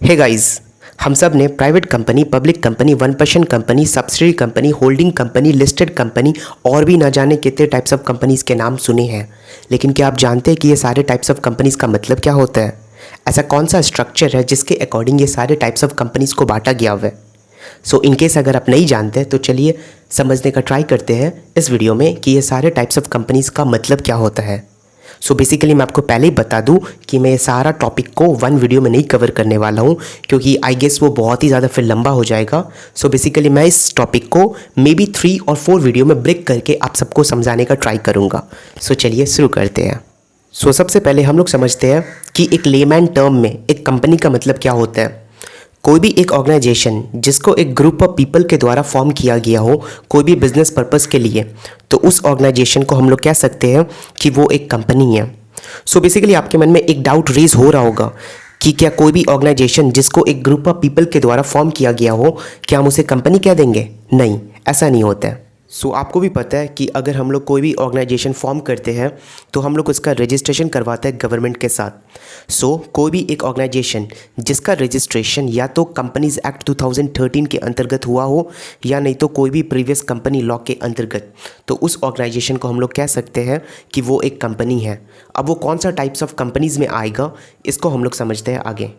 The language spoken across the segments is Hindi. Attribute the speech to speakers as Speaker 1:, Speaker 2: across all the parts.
Speaker 1: हे गाइस, हम सब ने private company, public company, 1% company, subsidiary company, holding company, listed company और भी ना जाने कितने टाइप्स ऑफ कंपनीज़ के नाम सुने हैं। लेकिन क्या आप जानते हैं कि ये सारे टाइप्स ऑफ कंपनीज़ का मतलब क्या होता है? ऐसा कौन सा स्ट्रक्चर है जिसके अकॉर्डिंग ये सारे टाइप्स ऑफ कंपनीज़ को बांटा गया हुआ है? सो इनकेस अगर आप नहीं जानते तो चलिए समझने का ट्राई करते हैं इस वीडियो में कि ये सारे टाइप्स ऑफ कंपनीज़ का मतलब क्या होता है। सो बेसिकली मैं आपको पहले ही बता दूं कि मैं सारा टॉपिक को वन वीडियो में नहीं कवर करने वाला हूं, क्योंकि आई गेस वो बहुत ही ज़्यादा फिर लंबा हो जाएगा। सो बेसिकली मैं इस टॉपिक को मे बी 3 और 4 वीडियो में ब्रेक करके आप सबको समझाने का ट्राई करूँगा। सो चलिए शुरू करते हैं। सो सबसे पहले हम लोग समझते हैं कि एक लेमैन टर्म में एक कंपनी का मतलब क्या होता है। कोई भी एक ऑर्गेनाइजेशन जिसको एक ग्रुप ऑफ पीपल के द्वारा फॉर्म किया गया हो कोई भी बिजनेस पर्पस के लिए, तो उस ऑर्गेनाइजेशन को हम लोग कह सकते हैं कि वो एक कंपनी है। सो बेसिकली आपके मन में एक डाउट रेज हो रहा होगा कि क्या कोई भी ऑर्गेनाइजेशन जिसको एक ग्रुप ऑफ पीपल के द्वारा फॉर्म किया गया हो, क्या हम उसे कंपनी कह देंगे? नहीं, ऐसा नहीं होता है। सो आपको भी पता है कि अगर हम लोग कोई भी ऑर्गेनाइजेशन फॉर्म करते हैं तो हम लोग उसका रजिस्ट्रेशन करवाते हैं गवर्नमेंट के साथ। सो कोई भी एक ऑर्गेनाइजेशन जिसका रजिस्ट्रेशन या तो कंपनीज एक्ट 2013 के अंतर्गत हुआ हो या नहीं तो कोई भी प्रीवियस कंपनी लॉ के अंतर्गत, तो उस ऑर्गेनाइजेशन को हम लोग कह सकते हैं कि वो एक कंपनी है। अब वो कौन सा टाइप्स ऑफ कंपनीज़ में आएगा इसको हम लोग समझते हैं आगे।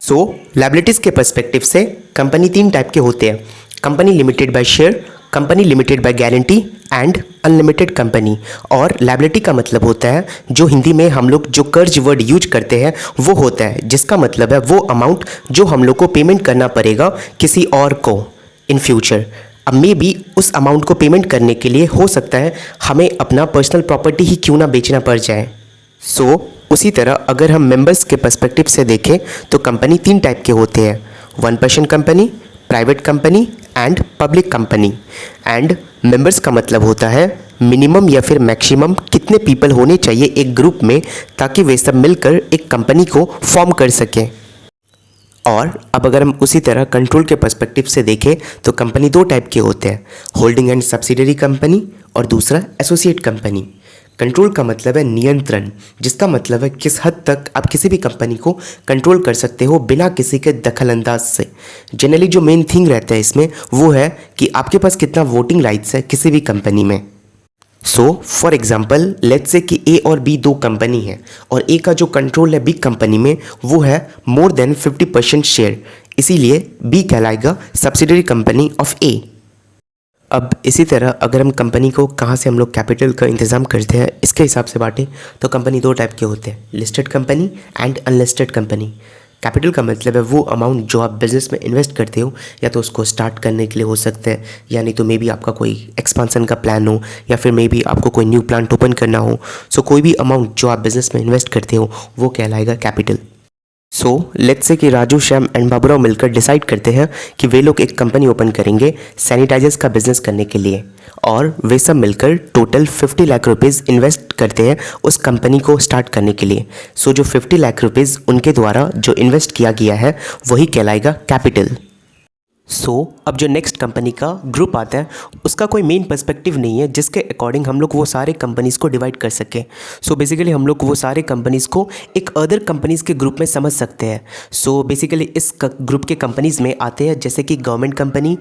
Speaker 1: सो लायबिलिटीज़ के पर्सपेक्टिव से कंपनी 3 टाइप के होते हैं: company limited by share, company limited by guarantee and unlimited company. और लायबिलिटी का मतलब होता है, जो हिंदी में हम लोग जो कर्ज वर्ड यूज करते हैं वो होता है, जिसका मतलब है वो अमाउंट जो हम लोग को पेमेंट करना पड़ेगा किसी और को इन फ्यूचर। अब मे बी उस अमाउंट को पेमेंट करने के लिए हो सकता है हमें अपना पर्सनल प्रॉपर्टी ही क्यों ना बेचना पड़ जाए। सो उसी तरह अगर हम मेंबर्स के पर्सपेक्टिव से देखें तो कंपनी 3 टाइप के होते हैं: 1% company, private company and public company. And members का मतलब होता है मिनिमम या फिर मैक्सिमम कितने पीपल होने चाहिए एक ग्रुप में ताकि वे सब मिलकर एक कंपनी को फॉर्म कर सकें। और अब अगर हम उसी तरह कंट्रोल के पर्सपेक्टिव से देखें तो कंपनी 2 टाइप के होते हैं: होल्डिंग एंड सब्सिडरी कंपनी और दूसरा एसोसिएट कंपनी। कंट्रोल का मतलब है नियंत्रण, जिसका मतलब है किस हद तक आप किसी भी कंपनी को कंट्रोल कर सकते हो बिना किसी के दखलंदाज से। जनरली जो मेन थिंग रहता है इसमें वो है कि आपके पास कितना वोटिंग राइट्स है किसी भी कंपनी में। So for example let's say कि ए और बी 2 कंपनी है और ए का जो कंट्रोल है बी कंपनी में वो है मोर देन 50% शेयर, इसीलिए बी कहलाएगा सब्सिडरी कंपनी ऑफ ए। अब इसी तरह अगर हम कंपनी को कहाँ से हम लोग कैपिटल का इंतज़ाम करते हैं इसके हिसाब से बांटें तो कंपनी 2 टाइप के होते हैं: listed company and unlisted company. Capital का मतलब है वो अमाउंट जो आप बिज़नेस में इन्वेस्ट करते हो, या तो उसको स्टार्ट करने के लिए हो सकता है, या नहीं तो मे बी आपका कोई एक्सपांसन का प्लान हो, या फिर मे बी आपको कोई न्यू प्लांट ओपन करना हो। सो कोई भी अमाउंट जो आप बिज़नेस में इन्वेस्ट करते हो वो कहलाएगा कैपिटल। सो लेट्स से कि राजू, श्याम एंड बाबूराव मिलकर डिसाइड करते हैं कि वे लोग एक कंपनी ओपन करेंगे सैनिटाइजर्स का बिजनेस करने के लिए, और वे सब मिलकर टोटल 50 लाख रुपीज़ इन्वेस्ट करते हैं उस कंपनी को स्टार्ट करने के लिए। सो जो 50 लाख रुपीज़ उनके द्वारा जो इन्वेस्ट किया गया है वही कहलाएगा कैपिटल। सो अब जो नेक्स्ट कंपनी का ग्रुप आता है उसका कोई मेन पर्सपेक्टिव नहीं है जिसके अकॉर्डिंग हम लोग वो सारे कंपनीज़ को डिवाइड कर सकें। सो बेसिकली हम लोग वो सारे कंपनीज़ को एक अदर कंपनीज़ के ग्रुप में समझ सकते हैं। सो बेसिकली इस ग्रुप के कंपनीज़ में आते हैं जैसे कि government company,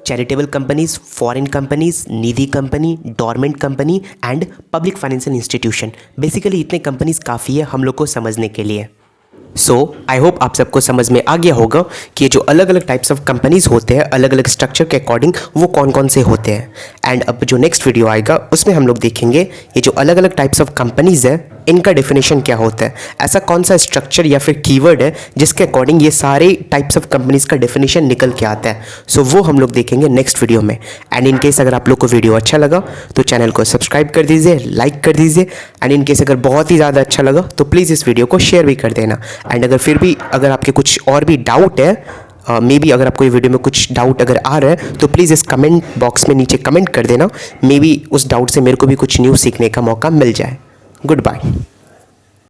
Speaker 1: charitable companies, foreign companies, Nidhi company, dormant company and public financial institution. Basically इतने कंपनीज़ काफ़ी है हम लोग को समझने के लिए। सो आई होप आप सबको समझ में आ गया होगा कि ये जो अलग अलग टाइप्स ऑफ कंपनीज़ होते हैं अलग अलग स्ट्रक्चर के अकॉर्डिंग वो कौन कौन से होते हैं। एंड अब जो नेक्स्ट वीडियो आएगा उसमें हम लोग देखेंगे ये जो अलग अलग टाइप्स ऑफ कंपनीज़ है इनका डेफिनेशन क्या होता है, ऐसा कौन सा स्ट्रक्चर या फिर कीवर्ड है जिसके अकॉर्डिंग ये सारे टाइप्स ऑफ कंपनीज़ का डेफिनेशन निकल के आता है। सो वो हम लोग देखेंगे नेक्स्ट वीडियो में। एंड इन केस अगर आप लोग को वीडियो अच्छा लगा तो चैनल को सब्सक्राइब कर दीजिए, लाइक कर दीजिए। एंड इन केस अगर बहुत ही ज़्यादा अच्छा लगा तो प्लीज़ इस वीडियो को शेयर भी कर देना। एंड अगर फिर भी अगर आपके कुछ और भी डाउट है, मे बी अगर आपको ये वीडियो में कुछ डाउट अगर आ रहा है तो प्लीज़ इस कमेंट बॉक्स में नीचे कमेंट कर देना। मे बी उस डाउट से मेरे को भी कुछ न्यू सीखने का मौका मिल जाए। Good bye.